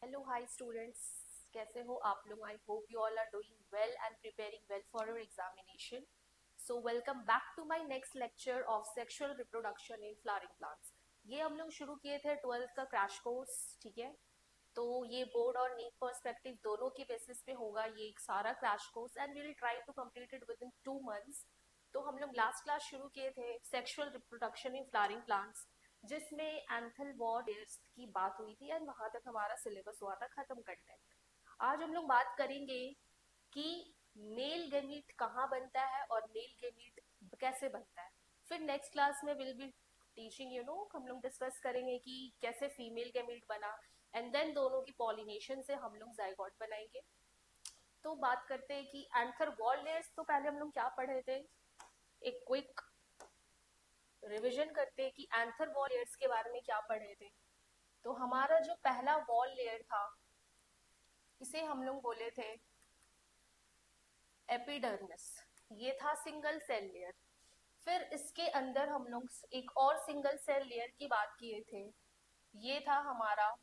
Hello, hi students. कैसे हो आप लोग? I hope you all are doing well and preparing well for your examination. So welcome back to my next lecture of sexual reproduction in flowering plants. ये हम लोग शुरू किए थे 12th का क्रैश कोर्स, ठीक है? तो ये बोर्ड और नीट पर्सपेक्टिव दोनों की बेसिस पे होगा ये एक सारा crash course and we will try to complete it within 2 months. तो हम लोग लास्ट क्लास शुरू किए थे sexual reproduction in flowering plants, जिसमें एंथल वॉर्ड्स की बात हुई थी एंड वहां तक हमारा सिलेबस हुआ था खत्म कंटेंट. आज हम लोग बात करेंगे कि मेल गेमीट कहाँ बनता है और मेल गेमीट कैसे बनता है. फिर नेक्स्ट क्लास में विल बी टीचिंग हम लोग डिस्कस करेंगे कि कैसे फीमेल गेमीट बना एंड देन दोनों की पॉलिनेशन से हम लोग जाइगोट बनाएंगे. तो बात करते हैं कि एंथर वॉल लेयर्स. तो पहले हम लोग क्या पढ़े थे, एक क्विक रिवीजन करते हैं कि एंथर वॉल लेयर्स के बारे में क्या पढ़े थे. तो हमारा जो पहला वॉल लेयर था इसे हम लोग बोले थे एपिडर्मिस. ये था सिंगल सेल लेयर. फिर इसके अंदर हम लोग एक और सिंगल सेल लेयर की बात किए थे, ये था हमारा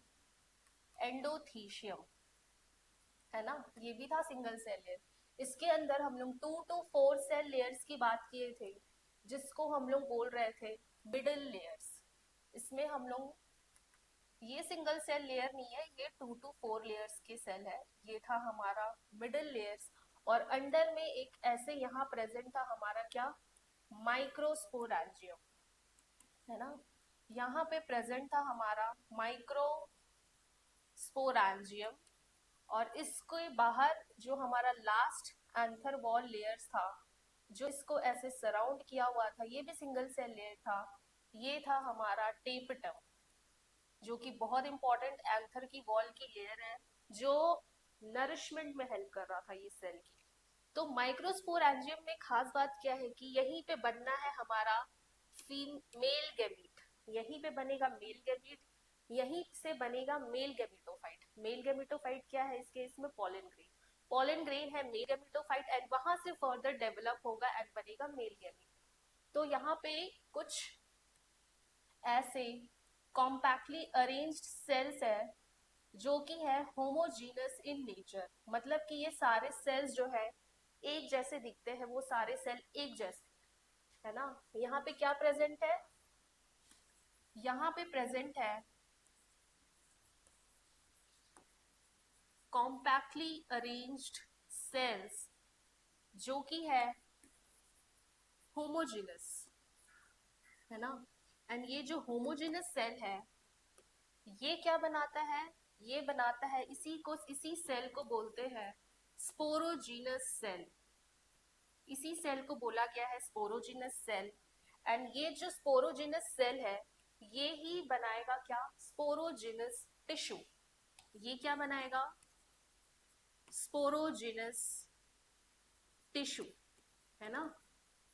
एंडोथीशियम, है ना. ये भी था सिंगल सेल लेयर. इसके अंदर हम लोग 2 to 4 सेल लेयर्स की बात किए थे, जिसको हम लोग बोल रहे थे मिडल लेयर्स. इसमें हम लोग, ये सिंगल सेल लेयर नहीं है, ये 2 to 4 लेयर्स के सेल है. ये था हमारा मिडल लेयर्स. और अंडर में एक ऐसे यहाँ प्रेजेंट था हमारा क्या, माइक्रोस्पोरेंजियम, है ना. यहाँ पे प्रेजेंट था हमारा माइक्रोस्पोरेंजियम. और इसके बाहर जो हमारा लास्ट एंथर वॉल लेयर्स था, जो इसको ऐसे सराउंड किया हुआ था, ये भी सिंगल सेल लेयर था. ये था हमारा टेपिटम, जो कि बहुत इंपॉर्टेंट एंथर की वॉल की लेयर है, जो नरिशमेंट में हेल्प कर रहा था ये सेल की. तो माइक्रोस्पोरेंजियम में खास बात क्या है कि यहीं पे बनना है हमारा फीमेल गैमीट. यहीं पे बनेगा मेल गैमीट, यहीं से बनेगा मेल गैमीटोफाइट. मेल गैमीटोफाइट क्या है इसके, इसमें पॉलन ग्रेन. पॉलन ग्रेन है मेल गैमीटोफाइट एंड वहां से फर्दर डेवलप होगा एंड बनेगा मेल गैमीट. तो यहाँ पे कुछ ऐसे कॉम्पैक्टली अरेंज्ड सेल्स है जो कि है होमोजीनस इन नेचर. मतलब कि ये सारे सेल्स जो है एक जैसे दिखते हैं, वो सारे सेल एक जैसे, है ना. यहाँ पे क्या प्रेजेंट है, यहाँ पे प्रेजेंट है कॉम्पैक्टली अरेंज्ड सेल्स जो कि है होमोजीनस, है ना. एंड ये जो होमोजीनस सेल है ये क्या बनाता है, ये बनाता है इसी सेल को बोलते हैं स्पोरोजीनस सेल. इसी सेल को बोला गया है स्पोरोजीनस सेल. एंड ये जो स्पोरोजीनस सेल है ये ही बनाएगा क्या, स्पोरोजीनस टिश्यू. ये क्या बनाएगा, स्पोरोजीनस टिश्यू, है ना.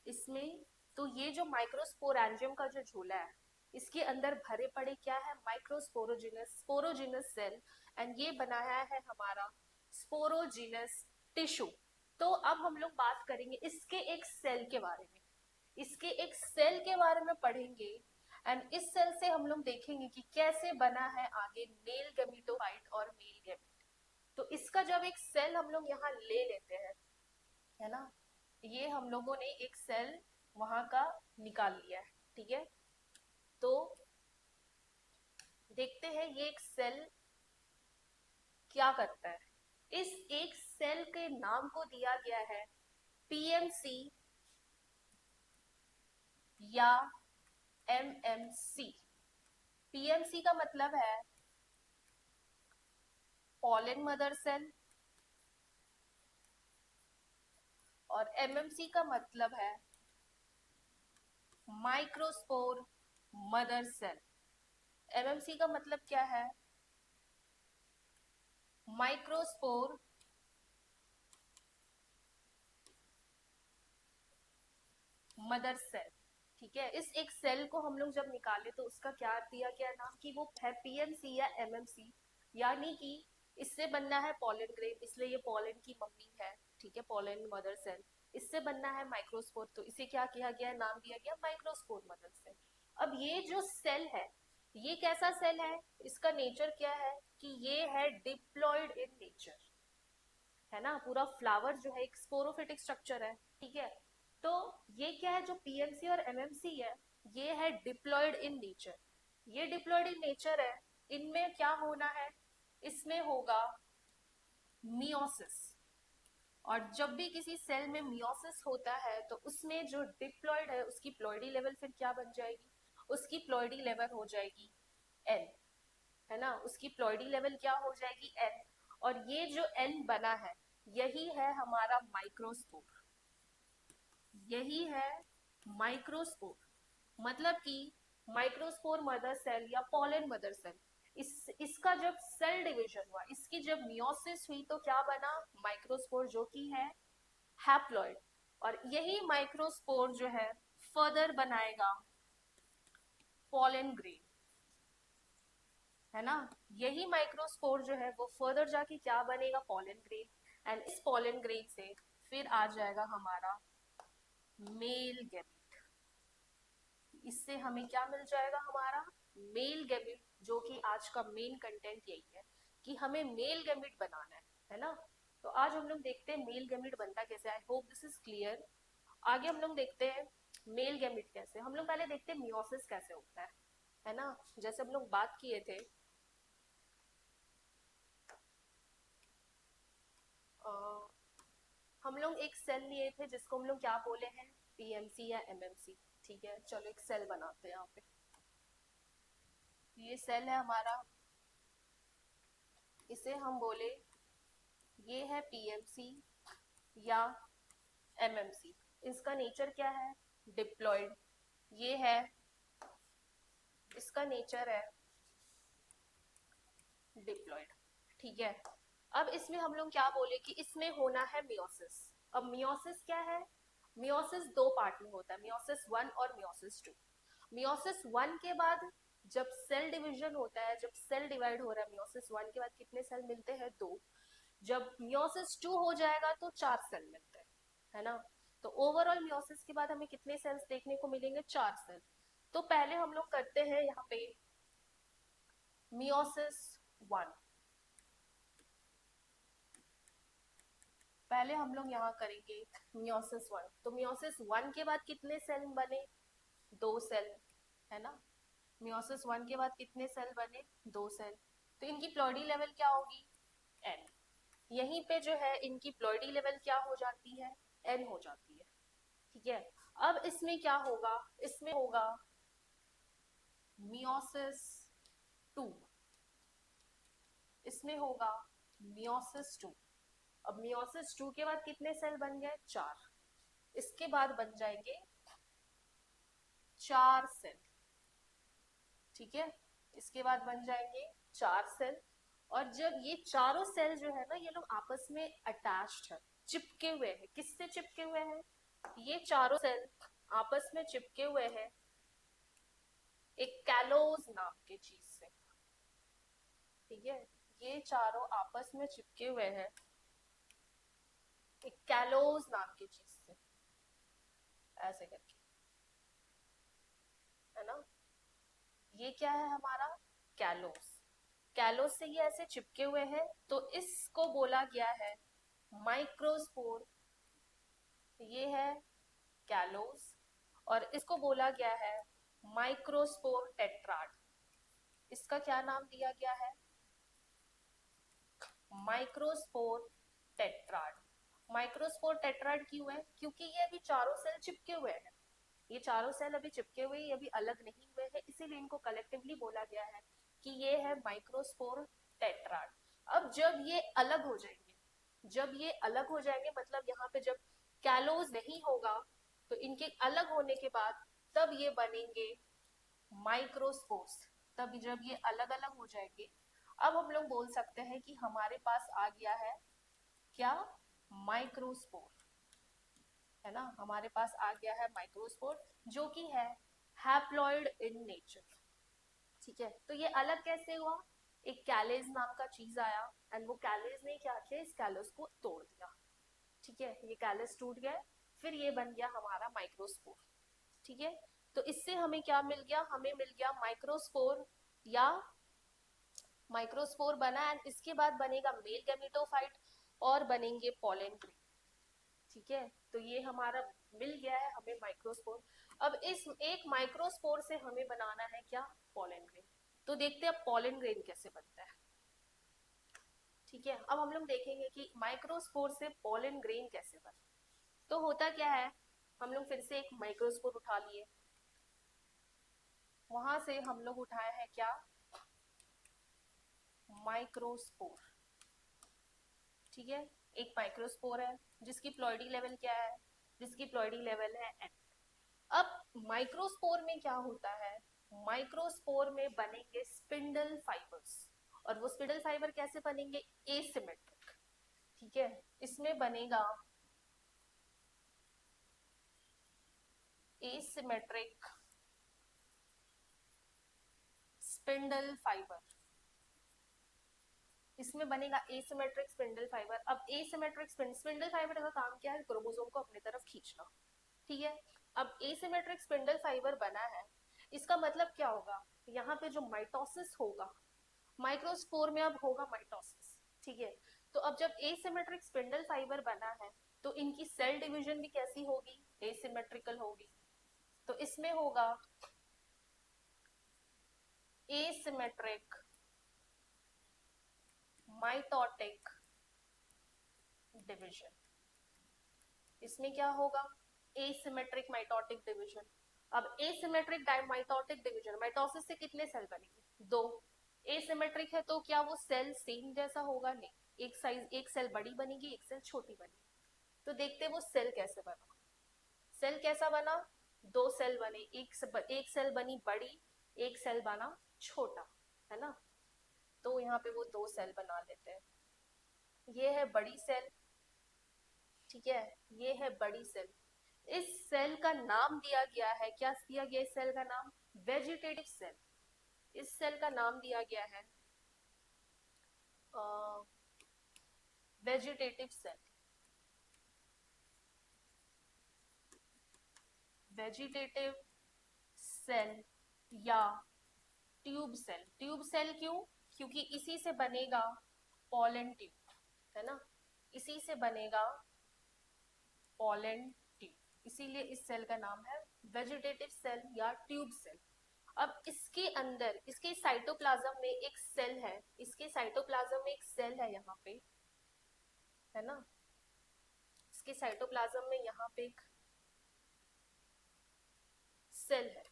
इसमें तो ये जो माइक्रोस्पोरेंजियम का जो झोला है इसके अंदर भरे पड़े क्या है, माइक्रोस्पोरोजीनस स्पोरोजीनस सेल. एंड ये बनाया है हमारा स्पोरोजीनस टिश्यू. तो अब हम लोग बात करेंगे इसके एक सेल के बारे में, इसके एक सेल के बारे में पढ़ेंगे. एंड इस सेल से हम लोग देखेंगे कि कैसे बना है आगे मेल गैमीटोफाइट और मेल गैमीट. तो इसका जब एक सेल हम लोग यहाँ ले लेते हैं, है ना, ये हम लोगों ने एक सेल वहां का निकाल लिया है, ठीक है. तो देखते हैं ये एक सेल क्या करता है. इस एक सेल के नाम को दिया गया है पीएमसी या एमएमसी. पीएमसी का मतलब है पॉलन मदर सेल और एमएमसी का मतलब है माइक्रोस्पोर मदर सेल. एमएमसी का मतलब क्या है, माइक्रोस्पोर मदर सेल, ठीक है. इस एक सेल को हम लोग जब निकाले तो उसका क्या दिया गया नाम, कि वो है पीएमसी या एमएमसी. यानी कि इससे बनना है पॉलन ग्रेन, इसलिए ये पॉलन की मम्मी है, ठीक है, पॉलन मदर सेल. इससे बनना है माइक्रोस्पोर, तो इसे क्या किया गया, नाम दिया गया माइक्रोस्पोर मदर सेल. अब ये जो सेल है ये कैसा सेल है, इसका नेचर क्या है, कि ये है डिप्लॉयड इन नेचर, है ना। पूरा फ्लावर जो है एक स्पोरोफिटिक स्ट्रक्चर है, ठीक है। तो ये क्या है, जो पीएमसी और एमएमसी है, ये है डिप्लॉयड इन नेचर। ये डिप्लॉयड इन नेचर है, इनमें क्या होना है, इसमें होगा मियोसिस। और जब भी किसी सेल में मियोसिस होता है तो उसमें जो डिप्लॉयड है उसकी प्लॉइडी लेवल फिर क्या बन जाएगी, उसकी प्लॉइडी लेवल हो जाएगी एन, है ना। उसकी प्लॉइडी लेवल क्या हो जाएगी, एन। और ये जो एन बना है यही है हमारा माइक्रोस्पोर, यही है माइक्रोस्पोर। मतलब कि माइक्रोस्पोर मदर सेल या पॉलन मदर सेल, इसका जब सेल डिवीजन हुआ, इसकी जब मियोसिस हुई तो क्या बना, माइक्रोस्पोर, जो कि है हैप्लॉइड। और यही माइक्रोस्पोर जो है फर्दर बनाएगा पॉलन ग्रेन, है ना। यही माइक्रोस्पोर जो है वो फर्दर जाके क्या बनेगा, पॉलन ग्रेन। एंड इस पॉलन ग्रेन से फिर आ जाएगा हमारा मेल गैमेट। इससे हमें क्या मिल जाएगा, हमारा मेल गैमेट, जो कि आज का मेन कंटेंट यही है कि हमें मेल गैमेट बनाना है ना। तो आज हम लोग देखते हैं मेल गैमेट बनता कैसे। आई होप दिस इज क्लियर। आगे हम लोग देखते हैं मेल गैमेट कैसे। हम लोग पहले देखते हैं मियोसिस कैसे होता है ना। जैसे हम लोग बात किए थे, हम लोग एक सेल लिए थे जिसको हम लोग क्या बोले हैं, पीएमसी या एमएमसी, ठीक है। चलो एक सेल बनाते हैं यहाँ पे। ये सेल है हमारा, इसे हम बोले ये है पीएमसी या एमएमसी। इसका नेचर क्या है, डिप्लॉयड। ये है, इसका नेचर है डिप्लॉयड, ठीक है। अब इसमें हम लोग क्या बोले कि इसमें होना है मियोसिस। अब मियोसिस क्या है, मियोसिस दो पार्ट में होता है, मियोसिस 1 और मियोसिस 2। मियोसिस 1 के बाद जब सेल डिवीजन होता है, जब सेल डिवाइड हो रहा है, मियोसिस 1 के बाद कितने सेल मिलते हैं, 2। जब मियोसिस 2 हो जाएगा तो 4 सेल मिलते हैं, है ना। तो ओवरऑल मियोसिस के बाद हमें कितने सेल्स देखने को मिलेंगे, 4 सेल। तो पहले हम लोग करते हैं यहाँ पे मियोसिस 1। पहले हम लोग यहाँ करेंगे मियोसिस 1। तो मियोसिस 1 के बाद कितने सेल बने, 2 सेल, है ना। मियोसिस 1 के बाद कितने सेल बने, 2 सेल। तो इनकी प्लॉइडी लेवल क्या होगी, एन। यहीं पे जो है इनकी प्लॉइडी लेवल क्या हो जाती है, एन हो जाती है, ठीक है। अब इसमें क्या होगा, इसमें होगा मियोसिस 2, इसमें होगा मियोसिस 2। अब मियोसिस 2 के बाद कितने सेल बन गए, 4। इसके बाद बन जाएंगे 4 सेल, ठीक है। इसके बाद बन जाएंगे 4 सेल। और जब ये चारों सेल जो है ना, ये लोग आपस में अटैच्ड है, चिपके हुए हैं। किससे चिपके हुए हैं, ये चारों सेल आपस में चिपके हुए हैं एक कैलोज नाम के चीज से, ठीक है। ये चारों आपस में चिपके हुए हैं एक कैलोज नाम की चीज से, ऐसे करके, है ना। ये क्या है हमारा, कैलोस। कैलोस से ये ऐसे चिपके हुए हैं, तो इसको बोला गया है माइक्रोस्पोर। ये है कैलोस, और इसको बोला गया है माइक्रोस्पोर टेट्राड। इसका क्या नाम दिया गया है, माइक्रोस्पोर टेट्राड। माइक्रोस्पोर टेट्राड क्यों है, क्योंकि ये अभी चारों सेल चिपके हुए हैं। ये चारों सेल अभी चिपके हुए, ये अभी अलग नहीं हुए हैं, इसीलिए इनको कलेक्टिवली बोला गया है कि ये है माइक्रोस्पोर टेट्राड। अब जब ये अलग हो जाएंगे, जब ये अलग हो जाएंगे, मतलब यहाँ पे जब कैलोज नहीं होगा, तो इनके अलग होने के बाद तब ये बनेंगे माइक्रोस्पोर्स। तब जब ये अलग अलग हो जाएंगे, अब हम लोग बोल सकते हैं कि हमारे पास आ गया है क्या, माइक्रोस्पोर, है ना। हमारे पास आ गया है माइक्रोस्पोर, जो कि है हैप्लॉइड इन नेचर, ठीक है। तो ये अलग कैसे हुआ, एक कैलेज नाम का चीज आया, एंड वो कैलेज ने क्या किया, इस कैलोस को तोड़ दिया, ठीक है। ये कैलेज टूट गया, फिर ये बन गया हमारा माइक्रोस्पोर, ठीक है। तो इससे हमें क्या मिल गया, हमें मिल गया माइक्रोस्पोर या माइक्रोस्पोर बना एंड इसके बाद बनेगा मेल गैमेटोफाइट और बनेंगे पोलन ग्रेन। ठीक है, तो ये हमारा मिल गया है हमें माइक्रोस्पोर। अब इस एक माइक्रोस्पोर से हमें बनाना है क्या, पोलन ग्रेन। तो देखते हैं पोलन ग्रेन कैसे बनता है। ठीक है, अब हम लोग देखेंगे कि माइक्रोस्पोर से पोलन ग्रेन कैसे बने। तो होता क्या है, हम लोग फिर से एक माइक्रोस्पोर उठा लिए, वहां से हम लोग उठाए हैं क्या, माइक्रोस्पोर। ठीक है, एक माइक्रोस्पोर है जिसकी प्लॉइडी लेवल क्या है, जिसकी प्लॉइडी लेवल है n। अब माइक्रोस्पोर में क्या होता है, माइक्रोस्पोर में बनेंगे स्पिंडल फाइबर्स, और वो स्पिंडल फाइबर कैसे बनेंगे, एसिमेट्रिक। ठीक है, इसमें बनेगा एसिमेट्रिक स्पिंडल फाइबर, इसमें बनेगा एसिमेट्रिक स्पिंडल फाइबर। अब एसिमेट्रिक स्पिंडल फाइबर का काम क्या है, क्रोमोसोम को अपनी तरफ खींचना। ठीक है, अब एसिमेट्रिक स्पिंडल फाइबर बना है, इसका मतलब क्या होगा, यहाँ पे जो माइटोसिस होगा, माइक्रोस्पोर में अब होगा माइटोसिस। ठीक है, तो अब जब एसिमेट्रिक स्पिंडल फाइबर बना है तो इनकी सेल डिवीजन भी कैसी होगी, एसिमेट्रिकल होगी। तो इसमें होगा एसिमेट्रिक माइटोटिक डिवीजन। इसमें क्या होगा, एसिमेट्रिक माइटोटिक डिवीजन। अब एसिमेट्रिक माइटोटिक डिवीजन, माइटोसिस से कितने सेल बनेंगे, दो। एसिमेट्रिक है तो क्या वो सेल सेम जैसा होगा, नहीं, एक साइज, एक सेल बड़ी बनेगी, एक सेल छोटी बनेगी। तो देखते हैं वो सेल कैसे बना। सेल कैसा बना, दो सेल बने, एक सेल बनी बड़ी, एक सेल बना छोटा, है ना। तो यहाँ पे वो दो सेल बना लेते हैं, ये है बड़ी सेल। ठीक है, ये है बड़ी सेल। इस सेल का नाम दिया गया है, क्या दिया गया इस सेल का नाम, वेजिटेटिव सेल। इस सेल का नाम दिया गया है वेजिटेटिव सेल। वेजिटेटिव सेल या ट्यूब सेल। ट्यूब सेल क्यों, क्योंकि इसी से बनेगा पोलन ट्यूब, है ना, इसी से बनेगा पोलन ट्यूब, इसीलिए इस सेल का नाम है वेजिटेटिव सेल या ट्यूब सेल। अब इसके अंदर, इसके साइटोप्लाज्म में एक सेल है, इसके साइटोप्लाज्म में एक सेल है यहाँ पे, है ना, इसके साइटोप्लाज्म में यहाँ पे एक सेल है।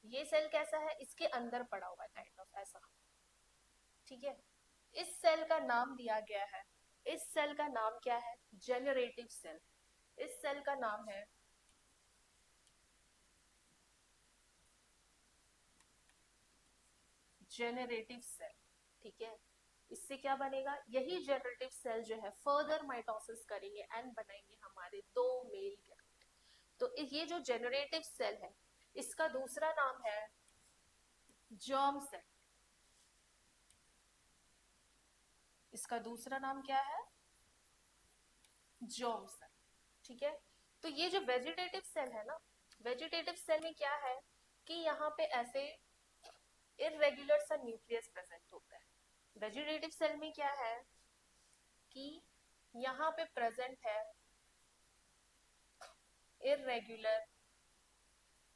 ये सेल कैसा है, इसके अंदर पड़ा हुआ है, काइंड ऑफ ऐसा। ठीक है, इस सेल का नाम दिया गया है, इस सेल का नाम क्या है, जेनरेटिव सेल। इस सेल का नाम है जेनरेटिव सेल। ठीक है, इससे क्या बनेगा, यही जेनरेटिव सेल जो है फर्दर माइटोसिस करेंगे एंड बनाएंगे हमारे दो मेल गैमेट। तो ये जो जेनरेटिव सेल है, इसका दूसरा नाम है जर्म सेल। इसका दूसरा नाम क्या है, जर्म सेल। ठीक है, तो ये जो वेजिटेटिव सेल है ना, वेजिटेटिव सेल में क्या है कि यहाँ पे ऐसे इरेगुलर सा न्यूक्लियस प्रेजेंट होता है। वेजिटेटिव सेल में क्या है कि यहाँ पे प्रेजेंट है इरेगुलर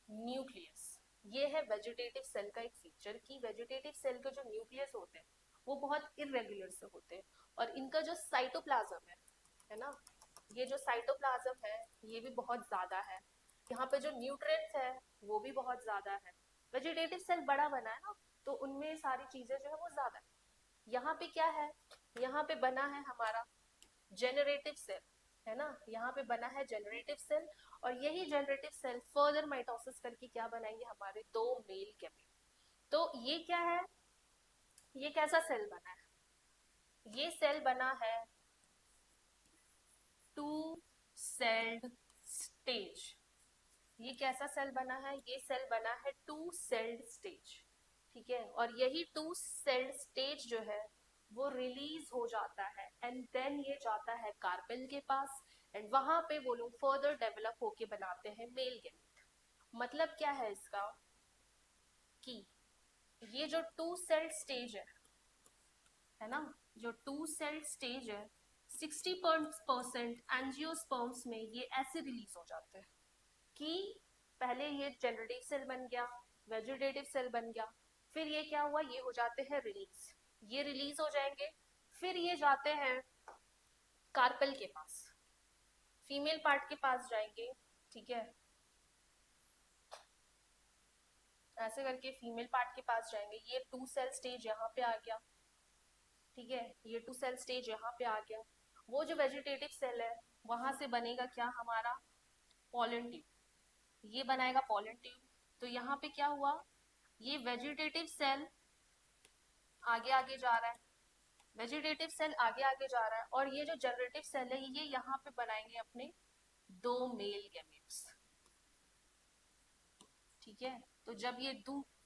न्यूक्लियस। ये है वेजिटेटिव सेल का एक फीचर कि वेजिटेटिव सेल के जो न्यूक्लियस होते हैं वो बहुत इरेगुलर से होते हैं, और इनका जो साइटोप्लाज्म है ना, ये जो साइटोप्लाज्म है ये भी बहुत ज्यादा है। यहाँ पे जो न्यूट्रिएंट्स है वो भी बहुत ज्यादा है। वेजिटेटिव सेल बड़ा बना है ना, तो उनमें सारी चीजें जो है वो ज्यादा है। यहाँ पे क्या है, यहाँ पे बना है हमारा जेनरेटिव सेल, है ना, यहाँ पे बना है जेनरेटिव सेल, और यही जेनरेटिव सेल फर्दर माइटोसिस करके क्या बनाएंगे, हमारे दो मेल गैमेट। तो ये क्या है, ये कैसा सेल बना है, ये सेल बना है टू सेल्ड स्टेज। ये कैसा सेल बना है, ये सेल बना है टू सेल्ड स्टेज। ठीक है, और यही टू सेल्ड स्टेज जो है वो रिलीज हो जाता है एंड देन ये जाता है कार्पेल के पास, एंड वहां पे वो लोग फर्दर डेवलप होके बनाते हैं मेल गैमेट। मतलब क्या है इसका, कि ये जो टू सेल्ड स्टेज है, है ना। जो 2 सेल स्टेज है 60% एंजियोस्पर्म्स में ये ऐसे रिलीज हो जाते हैं कि पहले ये जनरेटिव सेल बन गया, वेजिटेटिव सेल बन गया, फिर ये क्या हुआ, ये हो जाते हैं रिलीज, ये रिलीज हो जाएंगे, फिर ये जाते हैं कार्पेल के पास, फीमेल पार्ट के पास जाएंगे, ठीक है, ऐसे करके फीमेल पार्ट के पास जाएंगे, ये 2 सेल स्टेज यहाँ पे आ गया, ठीक है, ये 2 सेल स्टेज यहाँ पे आ गया, वो जो वेजिटेटिव सेल है वहां से बनेगा क्या हमारा पॉलन ट्यूब, ये बनाएगा पॉलन ट्यूब। तो यहाँ पे क्या हुआ, ये वेजिटेटिव सेल आगे आगे जा रहा है, वेजिटेटिव सेल आगे आगे जा रहा है, और ये जो जनरेटिव सेल है ये यहाँ पे बनाएंगे अपने 2 मेल गैमेट्स, ठीक है। तो जब ये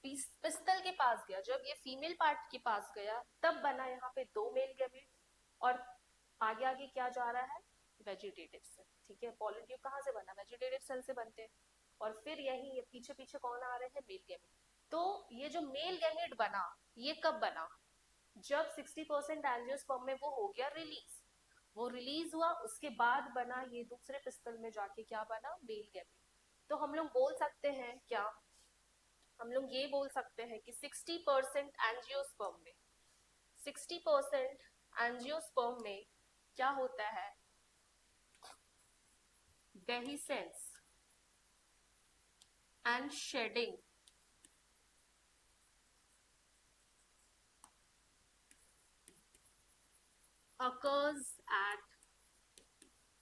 पिस्तल के पास गया, जब ये फीमेल पार्ट के पास गया, तब बना यहाँ पे 2 मेल गैमेट, और आगे आगे क्या जा रहा है वेजिटेटिव सेल, ठीक है। पॉलन ट्यूब कहाँ से बना, वेजिटेटिव सेल से बनते हैं, और फिर यही ये पीछे पीछे कौन आ रहे हैं, मेल गैमेट। तो ये जो मेल गैमेट बना ये कब बना, जब 60% एंजियोस्पर्म में वो हो गया रिलीज, वो रिलीज हुआ, उसके बाद बना ये दूसरे पिस्टल में जाके क्या बना, मेल गैमेट। तो हम लोग बोल सकते हैं क्या, हम लोग ये बोल सकते हैं कि 60% एंजियोस्पर्म में, 60% एंजियोस्पर्म में क्या होता है, dehiscence and shedding occurs at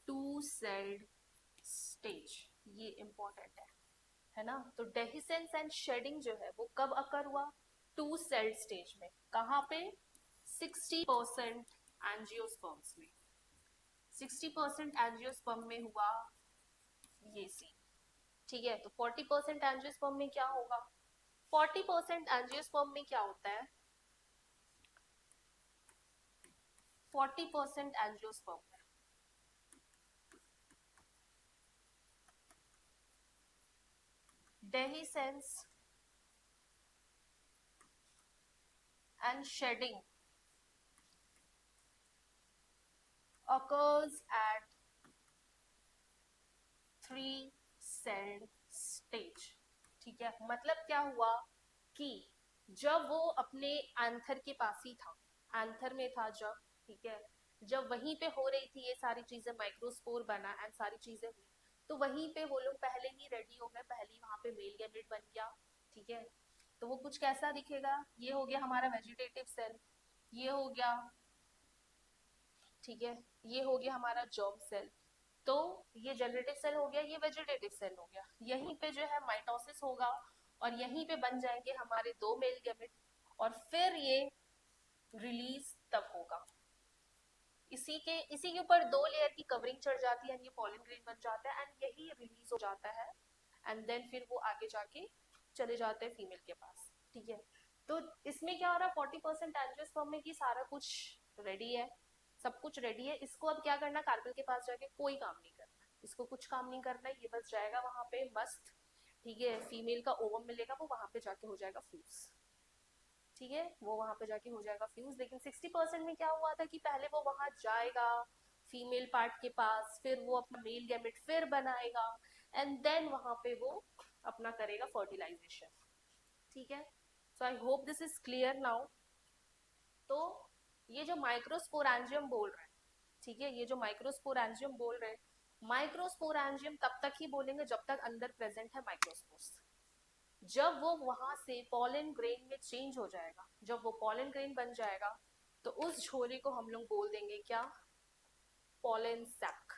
2-celled stage, ये इंपॉर्टेंट है ना। तो डेहिसेंस एंड शेडिंग जो है वो कब अकर हुआ, 2-celled स्टेज में, कहाँ पे, 60% एंजियोस्पर्म्स में, 60% एंजियोस्पर्म में हुआ ये सी, ठीक है। तो 40% एंजियोस्पर्म में क्या होगा, 40% एंजियोस्पर्म में क्या होता है, 40% एंजियोस्पर्म में dehiscence and shedding occurs at 3-celled stage, ठीक है। मतलब क्या हुआ कि जब वो अपने एंथर के पास ही था, एंथर में था जब, ठीक है, जब वहीं पे हो रही थी ये सारी चीजें, माइक्रोस्पोर बना एंड सारी चीजें हुई, तो वहीं पे वो लोग पहले ही रेडी हो गए, पहले ही वहां पे मेल गैमेट बन गया, ठीक है। तो वो कुछ कैसा दिखेगा, ये हो गया हमारा वेजिटेटिव सेल, ये हो गया, ठीक है, ये हो गया हमारा जर्म सेल, तो ये जनरेटिव सेल हो गया, ये वेजिटेटिव सेल हो गया, यहीं पे जो है माइटोसिस होगा, और यहीं पे बन जाएंगे हमारे 2 मेल गैमेट, और फिर ये रिलीज तब होगा, इसी के ऊपर 2 लेयर की कवरिंग चढ़ जाती है, ये पॉलन ग्रेन बन जाता है, एंड यही रिलीज हो जाता है, एंड देन फिर वो आगे जाके चले जाते हैं फीमेल के पास, ठीक है। तो इसमें क्या हो रहा है, 40% एंजियोस्पर्म में कि सारा कुछ रेडी है, सब कुछ रेडी है, इसको अब क्या करना, कार्पेल के पास जाके कोई काम नहीं करना, इसको कुछ काम नहीं करना है, ये बस जाएगा वहां पे मस्त, ठीक है, फीमेल का ओवम मिलेगा, वो वहां पे जाके हो जाएगा फ्यूज, ठीक है, वो वहां पे जाके हो जाएगा फ्यूज। लेकिन 60% में क्या हुआ था कि पहले वो वहां जाएगा फीमेल पार्ट के पास, फिर वो अपना मेल गैमेट फिर बनाएगा, एंड देन वहां पे वो अपना करेगा फर्टिलाइजेशन, ठीक है। So I hope this is clear now. तो ये जो माइक्रोस्पोरेंजियम बोल रहे हैं, ठीक है, ये जो माइक्रोस्पोरेंजियम बोल रहे हैं, माइक्रोस्पोरेंजियम तब तक ही बोलेंगे जब तक अंदर प्रेजेंट है माइक्रोस्पोर्स, जब वो वहां से पॉलन ग्रेन में चेंज हो जाएगा, जब वो पॉलन ग्रेन बन जाएगा, तो उस झोले को हम लोग बोल देंगे क्या, पॉलन सैक,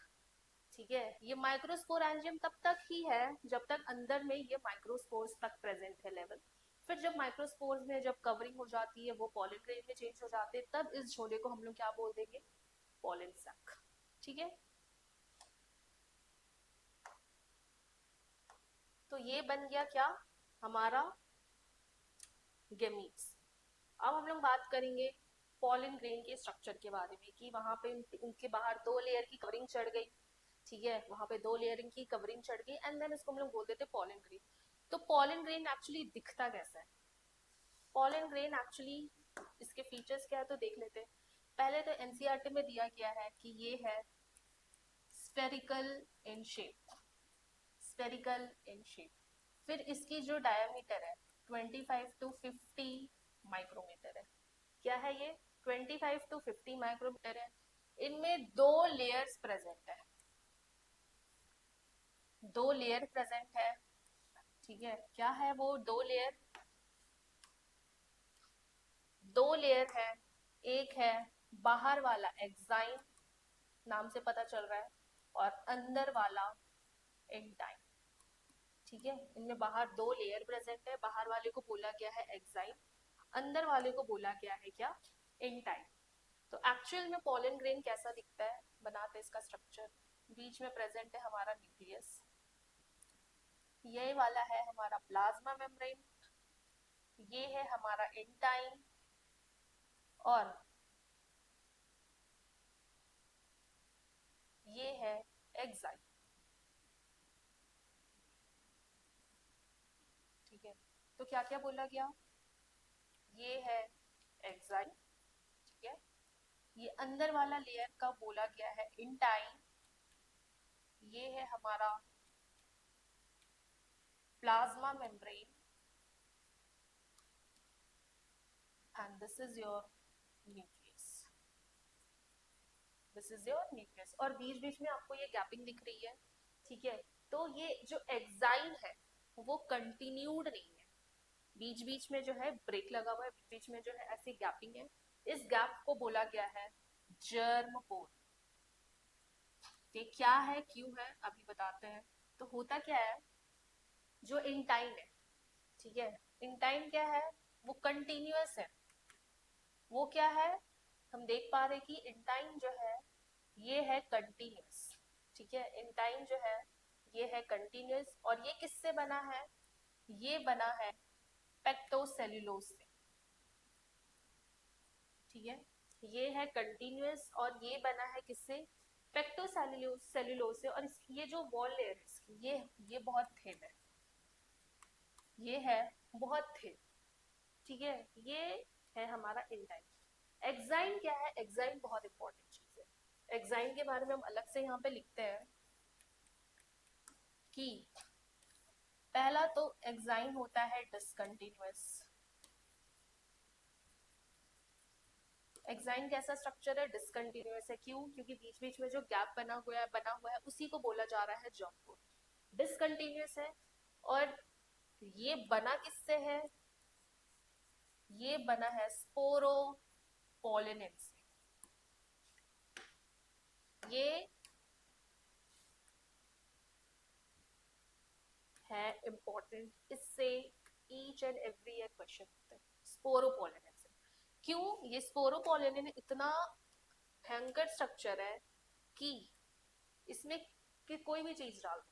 ठीक है। ये माइक्रोस्पोरेंजियम तब तक ही है जब तक अंदर में ये माइक्रोस्पोर्स तक प्रेजेंट है लेवल, फिर जब माइक्रोस्पोर्स में जब कवरिंग हो जाती है, वो पॉलन ग्रेन में चेंज हो जाते हैं, तब इस झोले को हम लोग क्या बोल देंगे, पॉलन सैक, ठीक है। तो ये बन गया क्या हमारा गेमीट्स। अब हम लोग बात करेंगे पॉलन ग्रेन के स्ट्रक्चर के बारे में, कि वहां पे उनके बाहर 2 लेयर की कवरिंग चढ़ गई, ठीक है, वहां पे 2 लेयरिंग की कवरिंग चढ़ गई, एंड देन इसको हम लोग बोल देते पॉलन ग्रेन। तो पॉलन ग्रेन एक्चुअली दिखता कैसा है, पॉलन ग्रेन एक्चुअली इसके फीचर्स क्या है तो देख लेते हैं। पहले तो एनसीईआरटी में दिया गया है कि ये है spherical in shape, spherical in shape. फिर इसकी जो डायमीटर है 25 टू 50 माइक्रोमीटर है। क्या है ये? 25 टू 50 माइक्रोमीटर है। इनमें दो लेयर्स प्रेजेंट है, दो लेयर प्रेजेंट है। ठीक है, क्या है वो दो लेयर? दो लेयर है, एक है बाहर वाला एक्साइन, नाम से पता चल रहा है, और अंदर वाला एंटाइन। ठीक है, इनमें बाहर दो लेयर प्रेजेंट है, बाहर वाले को बोला गया है एक्साइन, अंदर वाले को बोला गया है क्या? एंटाइन। तो एक्चुअल में पॉलन ग्रेन कैसा दिखता है, बनाते इसका स्ट्रक्चर। बीच में प्रेजेंट है हमारा न्यूक्लियस, ये वाला है हमारा प्लाज्मा मेम्ब्रेन, ये है हमारा एंटाइन, और ये है एक्साइन। ठीक है, तो क्या क्या बोला गया? ये है एक्साइन, ठीक है, ये अंदर वाला लेयर का बोला गया है इंटाइन, ये है हमारा plasma membrane, and this is your nucleus, this is your nucleus. और बीच बीच में आपको ये गैपिंग दिख रही है। ठीक है, तो ये जो एक्साइन है वो कंटिन्यूड नहीं है, बीच बीच में जो है ब्रेक लगा हुआ है, बीच बीच में जो है ऐसी गैपिंग है। इस गैप को बोला गया है जर्म पोर। ये क्या है, क्यों है, अभी बताते हैं। तो होता क्या है, जो इंटाइन है, ठीक है, इंटाइन क्या है, वो कंटिन्यूअस है। वो क्या है, हम देख पा रहे कि इंटाइन जो है ये है कंटिन्यूअस। ठीक है, इंटाइन जो है ये है कंटिन्यूअस, और ये किससे बना है? ये बना है पेक्टोसेल्यूलोज से। ठीक है, ये है कंटिन्यूअस और ये बना है किससे? पेक्टोसेल्यूलोज से। और ये जो वॉल लेयर है इसकी, ये बहुत थिन है, ये है बहुत थिन। ठीक है, ये है हमारा इंटाइन। एक्साइन क्या है? एक्साइन बहुत इंपॉर्टेंट चीज है। एक्साइन के बारे में हम अलग से यहाँ पे लिखते हैं कि पहला तो एक्साइन होता है डिसकंटिन्यूअस। एक्साइन कैसा स्ट्रक्चर है? डिसकंटिन्यूअस है। क्यों? क्योंकि बीच बीच में जो गैप बना हुआ है उसी को बोला जा रहा है जर्म पोर। डिसकंटिन्यूअस है, और ये बना किससे है? ये बना है स्पोरोपोलिनिन से। ये है इम्पोर्टेंट, इससे each and every year question होते हैं स्पोरोपोलिनिन से। क्यों? ये स्पोरोपोलिनिन इतना भयंकर स्ट्रक्चर है कि इसमें कि कोई भी चीज डाल दो,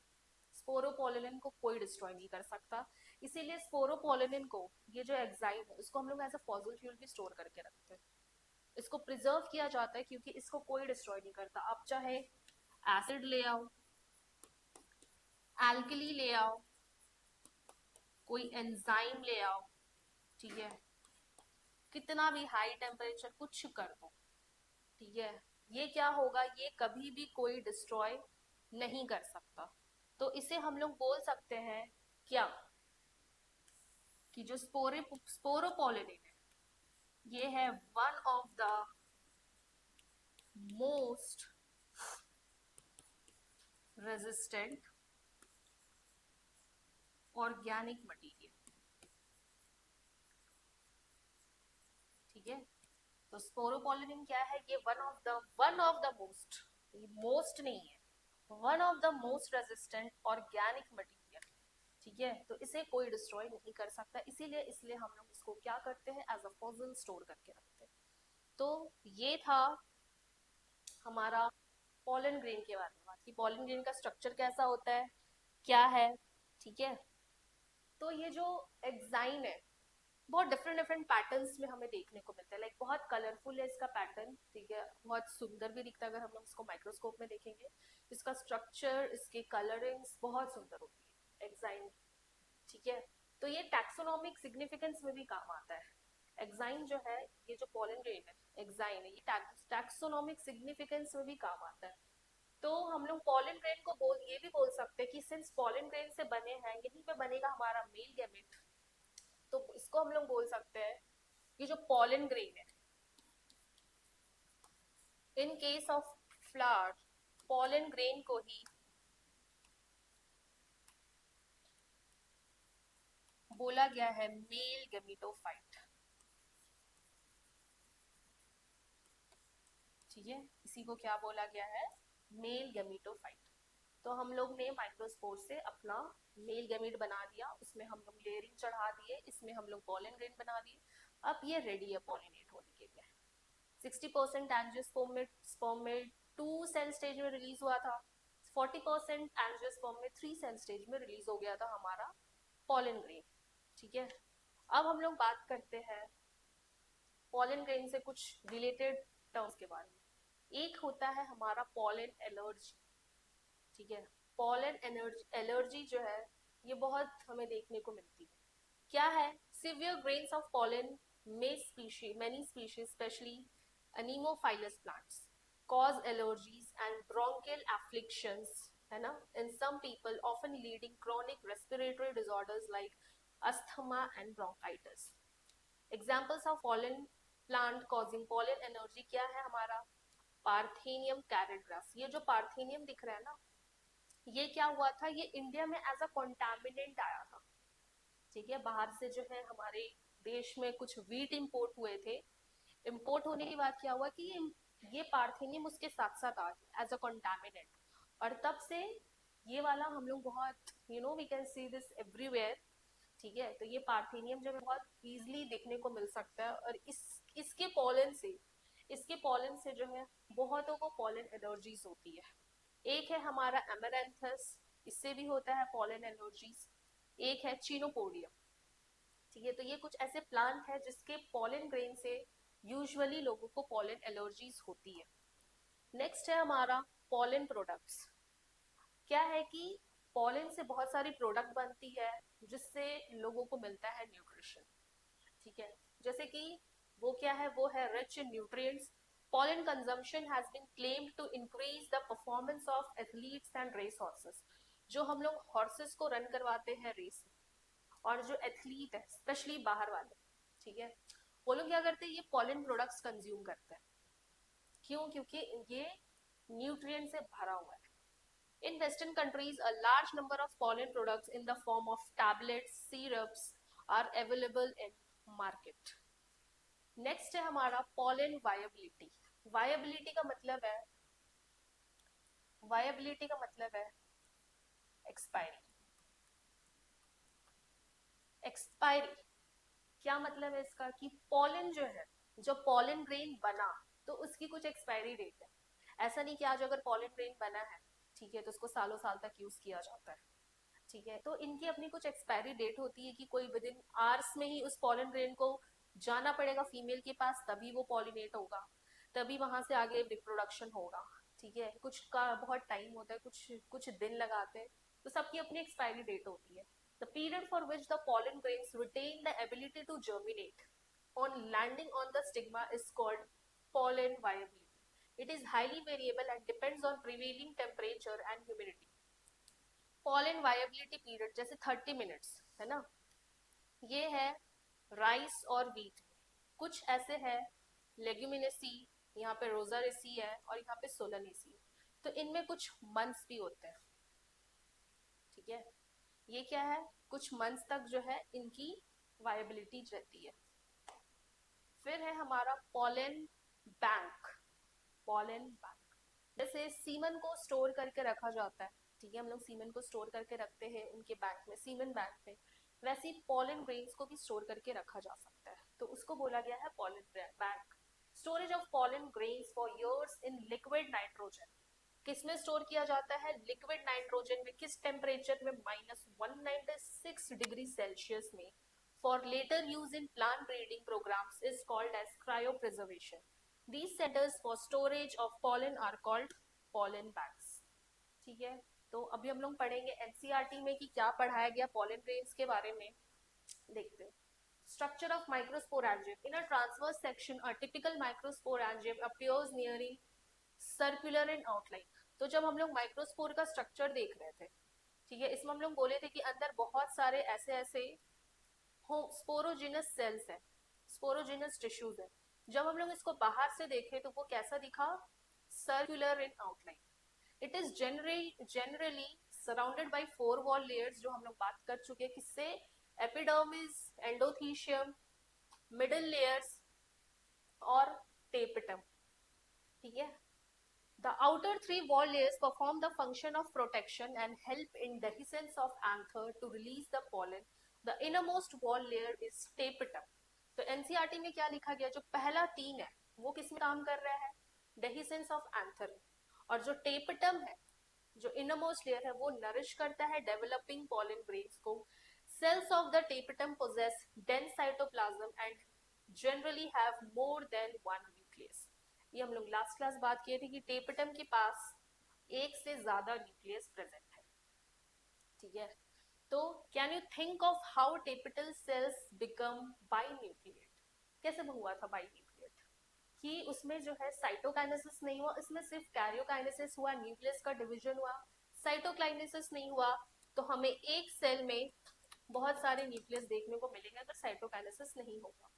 स्पोरोपोलिनिन को कोई डिस्ट्रॉय नहीं कर सकता। इसीलिए स्पोरोपोलिनिन को, ये जो एक्साइन है, इसको हम लोग एज अ फॉसिल फ्यूल भी स्टोर करके रखते हैं। इसको प्रिजर्व किया जाता है क्योंकि इसको कोई डिस्ट्रॉय नहीं करता। आप चाहे एसिड ले आओ, एल्कली ले आओ, कोई एंजाइम ले आओ, ठीक है, कितना भी हाई टेम्परेचर कुछ कर दो, ठीक है, ये क्या होगा, ये कभी भी कोई डिस्ट्रॉय नहीं कर सकता। तो इसे हम लोग बोल सकते हैं क्या, कि जो स्पोरोपोलिनिन है ये है one of the most resistant organic material. ठीक है, तो स्पोरोपोलिनिन क्या है, ये one of the most, most नहीं है, one of the most resistant organic material. ठीक है, तो इसे कोई डिस्ट्रॉय नहीं कर सकता, इसीलिए इसलिए हम लोग इसको क्या करते हैं, एज अ फॉसिल स्टोर करके रखते हैं। तो ये था हमारा पॉलन ग्रेन के बारे में बात की, पॉलन ग्रेन का स्ट्रक्चर कैसा होता है, क्या है। ठीक है, तो ये जो एक्साइन है बहुत डिफरेंट डिफरेंट पैटर्न्स में हमें देखने को मिलता है, लाइक बहुत कलरफुल है इसका पैटर्न। ठीक है, बहुत सुंदर भी दिखता है अगर हम लोग इसको माइक्रोस्कोप में देखेंगे। इसका स्ट्रक्चर, इसके कलरिंग्स बहुत सुंदर होती है एक्साइन। ठीक है, तो ये टैक्सोनॉमिक सिग्निफिकेंस में भी काम आता है। एक्साइन जो है, ये जो पोलन ग्रेन है एक्साइन है, ये टैक्सोनॉमिक सिग्निफिकेंस में भी काम आता है। तो हम लोग पोलन ग्रेन को ये भी बोल सकते हैं कि सिंस पोलन ग्रेन से बने हैं, यहीं पे बनेगा हमारा मेल गैमेट, तो इसको हम लोग बोल सकते हैं कि जो पोलन ग्रेन है, in case of flower, pollen grain को ही बोला गया है मेल गैमेटोफाइट। ठीक है, इसी को क्या बोला गया है, मेल गैमेटोफाइट। तो हम लोग ने माइक्रोस्पोर से अपना मेल गैमेट बना दिया, उसमें हम लोग लेयरिंग चढ़ा दिए, इसमें हम लोग पोलन ग्रेन बना दिए। अब ये रेडी है पॉलिनेट होने के लिए। 60% एंजियोस्पर्म में 2 सेल स्टेज में रिलीज हुआ था, 40% एंजियोस्पर्म में 3 सेल स्टेज में रिलीज हो गया था हमारा पोलन ग्रेन। ठीक है, अब हम लोग बात करते हैं पोलन ग्रेन से कुछ रिलेटेड टर्म्स के बारे में। एक होता है हमारा पोलन एलर्जी। ठीक है, पोलन एलर्जी जो है ये बहुत हमें देखने को मिलती है। क्या है, severe grains of pollen many species especially anemophilous plants cause allergies and bronchial afflictions, है ना, in some people often leading chronic respiratory disorders like asthma and bronchitis. Examples of pollen plant causing pollen allergy क्या है हमारा, parthenium carat. ये जो parthenium दिख रहा है ना, ये क्या हुआ था, ये इंडिया में एज अ कॉन्टामिनेंट आया था। ठीक है, बाहर से जो है हमारे देश में कुछ वीट इंपोर्ट हुए थे, इंपोर्ट होने के बाद क्या हुआ कि ये पार्थेनियम उसके साथ साथ आ गया एज अ कॉन्टामिनेंट, और तब से ये वाला हम लोग बहुत we can see this everywhere. ठीक है, तो ये पार्थेनियम जो है बहुत इजीली देखने को मिल सकता है, और इसके पॉलन से जो है बहुतों को पॉलन एलर्जीज होती है। एक है हमारा एमेरैंथस, इससे भी होता है पॉलन एलर्जीज। एक है चिनोपोडियम। ठीक है, तो ये कुछ ऐसे प्लांट है जिसके पॉलन ग्रेन से यूजुअली लोगों को पॉलन एलर्जीज होती है। नेक्स्ट है हमारा पॉलन प्रोडक्ट्स। क्या है कि पॉलन से बहुत सारी प्रोडक्ट बनती है जिससे लोगों को मिलता है न्यूट्रिशन। ठीक है, जैसे कि वो क्या है, वो है rich in nutrients. Pollen consumption has been claimed to increase the performance of athletes and race horses. जो हम लोग हॉर्सेस को रन करवाते हैं रेस, और जो एथलीट है स्पेशली बाहर वाले, ठीक है, वो लोग क्या करते हैं, ये पॉलन प्रोडक्ट्स कंज्यूम करते हैं। क्यों, क्योंकि ये न्यूट्रिएंट से भरा हुआ है। In Western countries, a large number of pollen products in the form of tablets, syrups are available in market. Next है हमारा पॉलन वायबिलिटी। वायबिलिटी का मतलब है, वायबिलिटी का मतलब है एक्सपायरी। एक्सपायरी क्या मतलब है इसका, कि पॉलन जो है, जो पॉलन ग्रेन बना तो उसकी कुछ एक्सपायरी डेट है। ऐसा नहीं कि आज अगर पॉलन ग्रेन बना है, ठीक है, तो उसको सालों साल तक यूज किया जाता है। ठीक है, तो इनकी अपनी कुछ एक्सपायरी डेट होती है कि कोई विद इन आवर्स में ही उस पॉलन ग्रेन को जाना पड़ेगा फीमेल के पास, तभी वो पॉलिनेट होगा, तभी वहां से आगे रिप्रोडक्शन होगा। ठीक है, कुछ का बहुत टाइम होता है, कुछ कुछ दिन लगाते हैं, तो सबकी अपनी एक्सपायरी डेट होती है। The period for which the pollen grains retain the ability to germinate on landing on the stigma is called pollen viability. It is highly variable and depends on prevailing temperature and humidity. Pollen viability period जैसे 30 minutes है ना, ये है rice और wheat में। कुछ ऐसे है लेग्यूमिनेसी, यहाँ पे रोजारेसी है, और यहाँ पे सोलनेसी, तो इनमें कुछ मंथ्स भी होते हैं। ठीक है, ये क्या है, कुछ मंथ्स तक जो है इनकी वायबिलिटी रहती है। फिर है हमारा पॉलन बैंक। पॉलन बैंक, जैसे सीमन को स्टोर करके रखा जाता है, ठीक है, हम लोग सीमन को स्टोर करके रखते हैं उनके बैंक में, सीमन बैंक में, वैसे ही पॉलन ग्रेन्स को भी स्टोर करके रखा जा सकता है, तो उसको बोला गया है pollen bank. Storage of pollen grains for years in liquid nitrogen, किसमें स्टोर किया जाता है, लिक्विड नाइट्रोजन में। किस टेम्परेचर में, -196 डिग्री सेल्सियस में। For later use in plant breeding programs is called as cryopreservation. These centers for storage of pollen are called pollen banks. ठीक है, तो अभी हम लोग पढ़ेंगे एनसीईआरटी में कि क्या पढ़ाया गया पॉलन ग्रेन्स के बारे में, देखते हैं। Structure of microsporangium. In a transverse section, a typical microsporangium appears nearing circular in outline. तो जब हम लोग माइक्रोस्पोर का स्ट्रक्चर देख रहे थे, ठीक है, इसमें हम लोग बोले थे कि अंदर बहुत सारे ऐसे ऐसे स्पोरोजिनस सेल्स है, स्पोरोजिनस टिश्यूज है. जब हम लोग इसको बाहर से देखे तो वो कैसा दिखा? Circular in outline. It is generally surrounded by 4 wall layers, जो हम लोग बात कर चुके हैं. किससे? एपिडर्मिस, एंडोथीशियम, मिडल लेयर्स और टेपिटम. ठीक है. The outer 3 wall layers perform the function of protection and help in dehiscence of anther to release the pollen. The innermost wall layer is tapetum. तो एनसीईआरटी में क्या लिखा गया? जो पहला 3 है वो किस में काम कर रहा है? Dehiscence of anther. और जो टेपिटम है, जो इनरमोस्ट लेयर है, वो नरिश करता है डेवलपिंग पॉलन ग्रेन्स को. Cells of the tapetum possess dense cytoplasm and generally have more than one nucleus. ये हम लोग लास्ट क्लास बात किए थे कि टेपिटम के पास एक से ज्यादा न्यूक्लियस प्रेजेंट है. ठीक है. तो can you think of how tapetal cells become binucleate? कैसे हुआ था बाइन्यूक्लिएट? कि उसमें जो है साइटोकाइनेसिस नहीं हुआ, इसमें सिर्फ कैरियोकाइनेसिस हुआ, न्यूक्लियस का डिवीजन हुआ, साइटोकाइनेसिस नहीं हुआ. तो हमें एक सेल में बहुत सारे न्यूक्लियस देखने को मिलेंगे अगर साइटोकाइनेसिस नहीं होगा.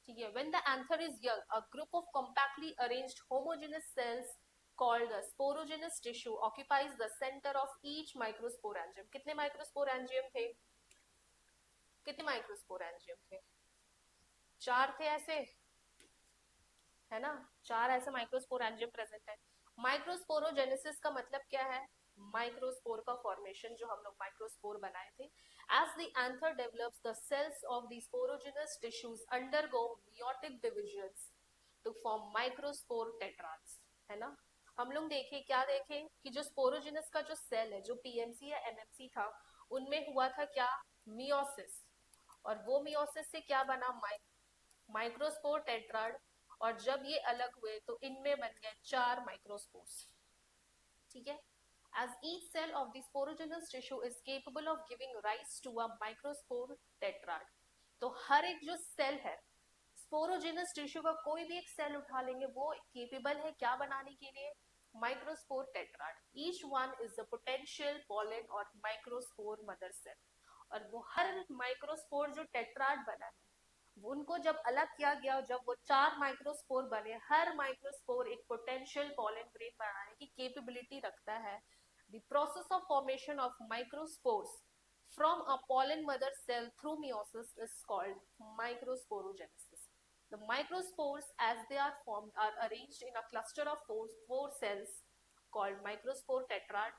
ठीक है. When the anther is young, a group of compactly arranged homogeneous cells called the sporogenous tissue occupies the center of each microsporangium. कितने माइक्रोस्पोरेंजियम थे? कितने माइक्रोस्पोरेंजियम थे? 4 थे ऐसे, है ना? 4 ऐसे माइक्रोस्पोरेंजियम प्रेजेंट है. माइक्रोस्पोरोजेनेसिस का मतलब क्या है? माइक्रोस्पोर का फॉर्मेशन, जो हम लोग माइक्रोस्पोर बनाए थे. As the anther develops, the cells of the sporogenous tissues undergo meiotic divisions to form microspore tetrads. है ना? हम लोग देखे, क्या देखे कि जो स्पोरोजिनस का जो सेल है, जो पीएमसी या एमएमसी था, उनमें हुआ था क्या? मियोसिस. और वो मियोसिस से क्या बना? Microspore tetrad. और जब ये अलग हुए तो इनमें बन गए 4 माइक्रोस्पोर्स. ठीक है. As each cell of the sporogenous tissue is capable of giving rise to a microspore tetrad. तो हर एक जो सेल है स्पोरोजेनस टिश्यू का, कोई भी एक सेल उठा लेंगे, वो केपेबल है क्या बनाने के लिए? Microspore tetrad. Each one is the potential pollen और माइक्रोस्पोर मदर सेल. और वो हर माइक्रोस्पोर जो टेट्राड बना है, उनको जब अलग किया गया, जब वो 4 माइक्रोस्पोर बने, हर माइक्रोस्पोर एक पोटेंशियल पॉलन ग्रेन बनाने की कैपेबिलिटी रखता है. The process of formation of microspores from a pollen mother cell through meiosis is called microsporogenesis. The microspores, as they are formed, are arranged in a cluster of four cells called microspore tetrad.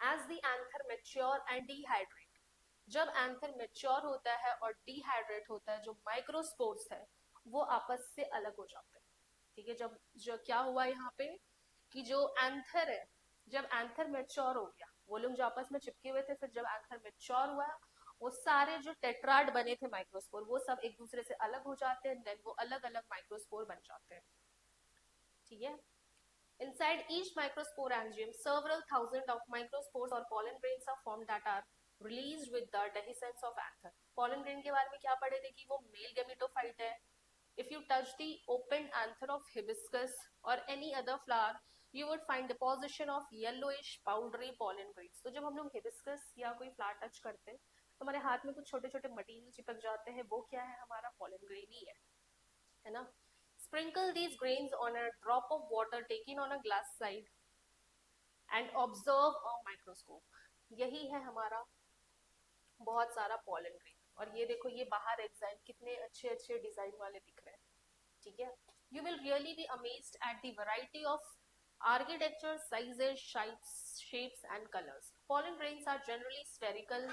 As the anther mature and dehydrate, जब anther mature होता है और dehydrate होता है, जो microspores है वो आपस से अलग हो जाते हैं. ठीक है. जब जो क्या हुआ यहाँ पे कि जो एंथर है, जब एंथर मेच्योर हो गया, वो लोग जो आपस में चिपके हुए थे, फिर जब एंथर मेच्योर हुआ, वो सारे जो टेट्राड बने थे माइक्रोस्पोर, वो सब एक दूसरे से अलग हो जाते हैं, देन वो अलग अलग माइक्रोस्पोर बन जाते हैं. ठीक है. Inside each microsporangium, several thousand of microspores or pollen grains are formed that are released with the dehiscence of anther. Pollen grain के बारे में क्या पढ़े थे कि वो मेल गेमेटोफाइट है. If you touch the open anther of hibiscus or any other flower, you would find deposition of yellowish powdery pollen grains. तो जब हम लोग हिबिस्कस या कोई फ्लावर टच करते हैं तो हमारे हाथ में कुछ छोटे छोटे मटीरियल चिपक जाते हैं, वो क्या है? हमारा pollen grain ही है ना? Sprinkle these grains on a drop of water taken on a glass slide and observe a microscope. यही है हमारा बहुत सारा pollen grain. और ये देखो, ये बाहर एग्जाइन कितने अच्छे अच्छे डिजाइन वाले दिख रहे हैं. ठीक है. You will really be amazed at the variety of architecture, sizes, shapes and colors. Pollen grains are generally spherical.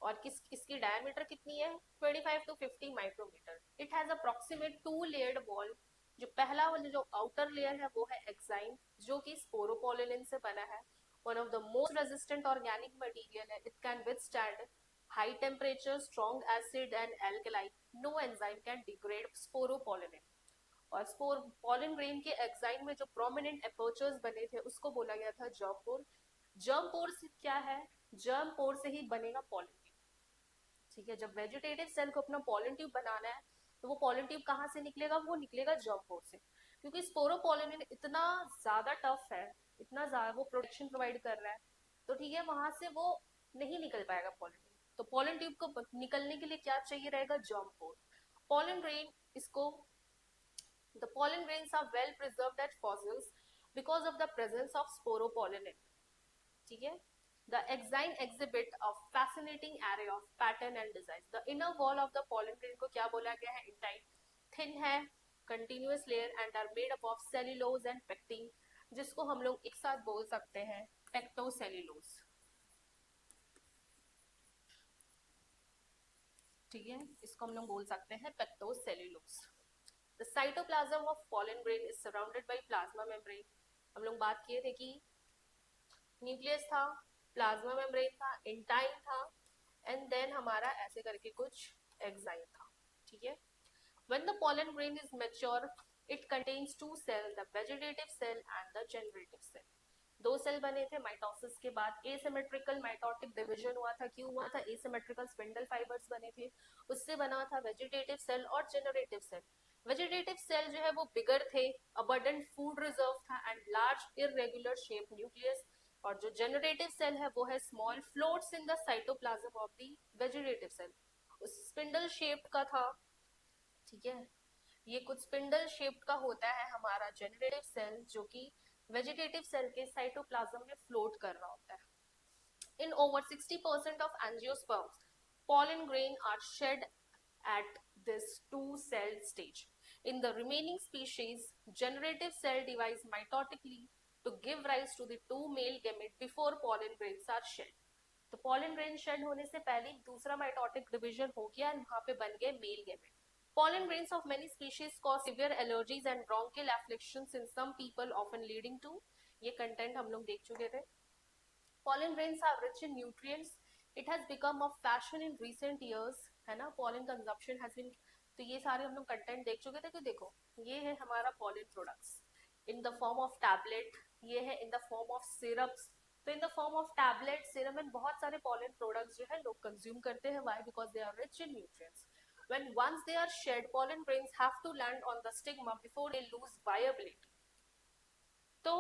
और इसकी डायमीटर कितनी है? 25 to 50 micrometer. It has approximate 2 layered wall. जो पहला वाला जो आउटर लेयर है वो है एक्साइन, जो कि स्पोरोपोलिन से बना है. One of the most resistant organic material है. It can withstand high temperature, strong acid and alkali. No enzyme can degrade sporopollenin. और स्पोर पॉलन ग्रेन के एक्साइन में जो प्रोमिनेंट अपर्चर्स बने थे उसको बोला गया था जर्म पोर. जर्म पोर से क्या है? जर्म पोर से ही बनेगा पॉलन. ठीक है, जब वेजिटेटिव सेल को अपना पॉलन ट्यूब बनाना है तो वो पॉलन ट्यूब कहाँ से निकलेगा, वो निकलेगा जर्म पोर से, क्योंकि स्पोरोपोलिन इतना ज्यादा टफ है, इतना ज्यादा वो प्रोटेक्शन प्रोवाइड कर रहा है, तो ठीक है वहां से वो नहीं निकल पाएगा पॉलन ट्यूब। तो पॉलन ट्यूब को निकलने के लिए क्या चाहिए रहेगा, जर्म पोर। पॉलन ग्रेन, इसको the pollen grains are well preserved as fossils because of the presence of sporopollen in, ठीक है। The exine exhibit a fascinating array of pattern and designs. The inner wall of the pollen grain को क्या बोला गया है, intine, thin है, continuous layer and are made up of cellulose and pectin, जिसको हम लोग एक साथ बोल सकते हैं पेक्टोसेल्यूलोज, ठीक है, इसको हम लोग बोल सकते हैं पेक्टोसेल्यूलोज। The cytoplasm of pollen grain is surrounded by plasma membrane. हम लोग बात किए थे कि न्यूक्लियस था, प्लाज्मा मेम्ब्रेन था, इंटाइन था, एंड देन हमारा ऐसे करके कुछ एक्साइन था, ठीक है। When the pollen grain is mature, it contains two cells, the vegetative cell and the generative cell. दो सेल बने थे माइटोसिस के बाद, एसिमेट्रिकल माइटोटिक डिवीजन हुआ था, क्यों हुआ था, एसिमेट्रिकल स्पिंडल फाइबर्स बने थे, उससे बना था वेजिटेटिव सेल और जेनरेटिव सेल। वेजिटेटिव सेल जो है वो बिगर थे, अबंडेंट फूड रिजर्व था and large irregular shape nucleus, और जो जेनरेटिव सेल है वो है small floats in the cytoplasm of the vegetative cell, उस स्पिंडल शेप्ड का था, ठीक है। ये कुछ स्पिंडल शेप्ड का होता है हमारा जेनरेटिव सेल, जो कि वेजिटेटिव सेल के साइटोप्लाज्म में फ्लोट कर रहा होता है। In over 60% of angiosperms, pollen grain are shed at this two-cell stage. In the remaining species, generative cell divides mitotically to give rise to the two male gamete before pollen grains are shed. तो pollen grain shed होने से पहले दूसरा mitotic division हो गया, वहां पे बन गए male gamete. Pollen grains of many species cause severe allergies and bronchial afflictions in some people, often leading to, ये content हम लोग देख चुके थे। Pollen grains are rich in nutrients. It has become a fashion in recent years, है ना, pollen consumption has been, तो ये सारे हम लोग कंटेंट देख चुके थे। कि देखो ये है हमारा pollen products in the form of tablet, ये है in the form of syrups, तो in the form of tablet, serum and बहुत सारे pollen products जो है लोग consume करते हैं, why, because they are rich in nutrients. When once they are shed, pollen grains have to land on the stigma before they lose viability. तो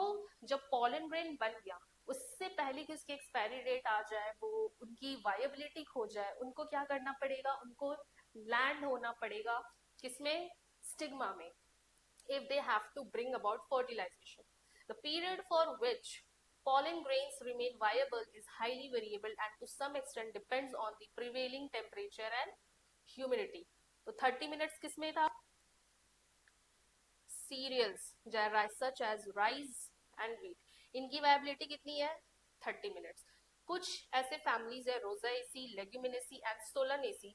जब pollen grain बन गया, उससे पहले कि उसकी एक्सपायरी डेट आ जाए, वो उनकी वायबिलिटी खो जाए, उनको क्या करना पड़ेगा, उनको लैंड होना पड़ेगा किसमें, स्टिग्मा में, if they have to bring about fertilization. The period for which pollen grains remain viable is highly variable and to some extent depends on the prevailing temperature and humidity. तो 30 minutes किसमें था, cereals such as rice and wheat, इनकी viability कितनी है, 30 minutes. कुछ ऐसे families है, रोजाएसी, Leguminosae and Solanaceae,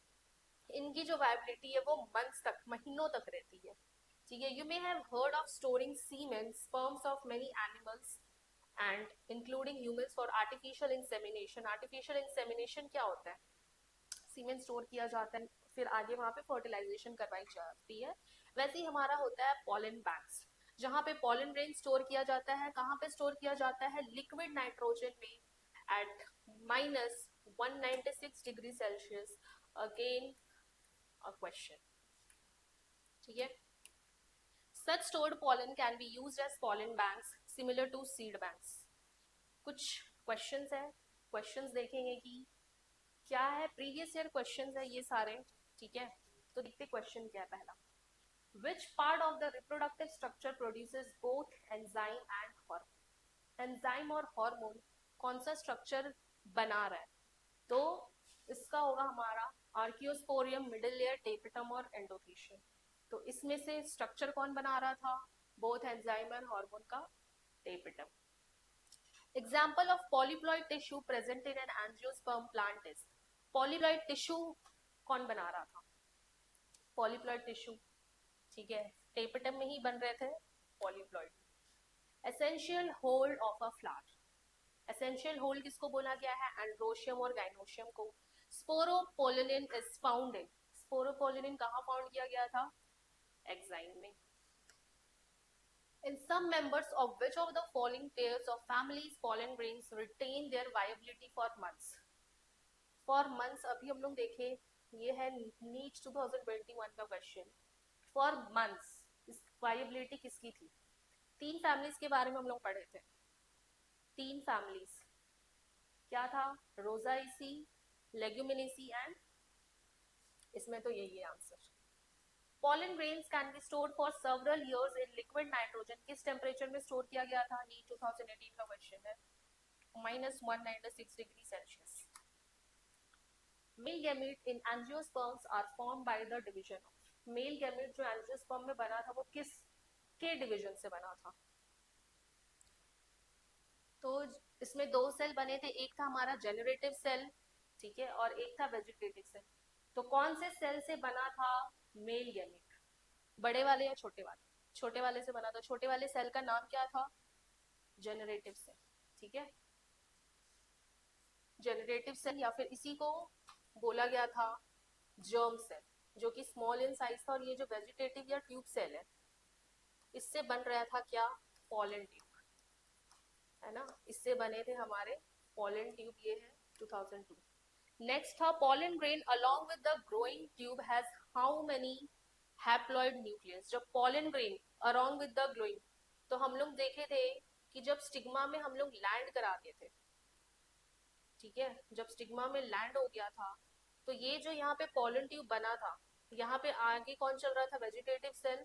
इनकी जो वायबिलिटी है वो मंथ्स तक, महीनों तक रहती है, ठीक है। You may have heard of storing semen, sperms of many animals and including humans for artificial insemination. Artificial insemination क्या होता है, सीमेन स्टोर किया जाता है, फिर आगे वहां पे फर्टिलाइजेशन करवाई जाती है। वैसे ही हमारा होता है पॉलन बैंक्स, जहां पे पॉलन ग्रेन स्टोर किया जाता है, कहाँ पे स्टोर किया जाता है, लिक्विड नाइट्रोजन में at -196 degree Celsius. Again a question, ठीक है। Such stored pollen can be used as pollen banks similar to seed banks. कुछ क्वेश्चंस है, क्वेश्चंस देखेंगे कि क्या है, प्रीवियस ईयर क्वेश्चंस है ये सारे, ठीक है। तो देखते क्वेश्चन क्या है पहला, which part of the reproductive structure produces both enzyme and hormone? Enzyme और हार्मोन कौन सा स्ट्रक्चर बना रहा है, तो इसका होगा हमारा आर्कियोस्पोरियम, मिडिल लेयर, टेपिटम और एंडोथीशियम। तो इसमें से स्ट्रक्चर कौन बना रहा था, बोथ एंजाइम और हार्मोन का, tapetum. Example of polyploid tissue present in an angiosperm plant is, polyploid tissue कौन बना रहा था, पॉलीप्लॉइड टिश्यू, ठीक है, टेपिटम में ही बन रहे थे polyploid. Essential whorl of a flower, essential whorl किसको बोला गया है, एंड्रोशियम और गाइनोशियम को। Sporopollenin is found in, sporopollenin कहाँ फाउंड किया गया था, एक्साइन में। In some members of which of the following pairs of families pollen grains retain their viability for months? For months, अभी हम लोग देखें ये है नीट 2021 का क्वेश्चन। फॉर मंथ्स इस वायबिलिटी किसकी थी? तीन फैमिलीज के बारे में हम लोग पढ़े थे। तीन फैमिलीज क्या था? रोजाइसी, लेग्यूमिनेसी एंड, इसमें तो यही है answer. Pollen grains can be stored for several years in liquid nitrogen। किस टेम्परेचर में स्टोर किया गया था? नीट 2018 का क्वेश्चन है। -196 degree Celsius. Male gamete in angiosperms are formed by the division of। Male gamete जो एंजियोस्पर्म में बना था वो किस के डिवीजन से बना था? तो इसमें दो सेल बने थे, एक था हमारा जेनरेटिव सेल, ठीक है, और एक था वेजिटेटिव सेल। तो कौन से सेल से बना था मेल गैमेट? बड़े वाले या छोटे वाले? छोटे वाले से बना था। छोटे वाले सेल का नाम क्या था? जेनरेटिव सेल, ठीक है। जेनरेटिव सेल या फिर इसी को बोला गया था जर्म सेल, जो कि स्मॉल इन साइज था। और ये जो वेजिटेटिव या ट्यूब सेल है, इससे बन रहा था क्या? पॉलन ट्यूब, है ना, इससे बने थे हमारे पॉलन ट्यूब। ये है 2002। नेक्स्ट था pollen grain along with the growing tube has how many haploid nucleus? जब pollen grain along with the growing, तो हम लोग देखे थे कि जब स्टिग्मा में हम लोग लैंड कराते थे, ठीक है, जब स्टिग्मा में लैंड हो गया था, तो ये जो यहाँ पे pollen tube बना था, यहाँ पे आगे कौन चल रहा था? Vegetative cell.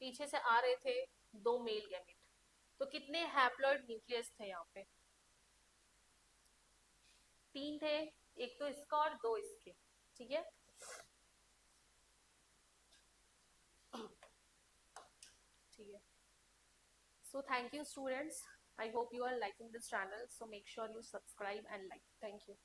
पीछे से आ रहे थे दो मेल गैमेट। तो कितने हैप्लॉइड न्यूक्लियस थे यहाँ पे? तीन थे, एक तो इसका और दो इसके, ठीक है। ठीक है, so thank you students, I hope you are liking this channel, so make sure you subscribe and like. Thank you.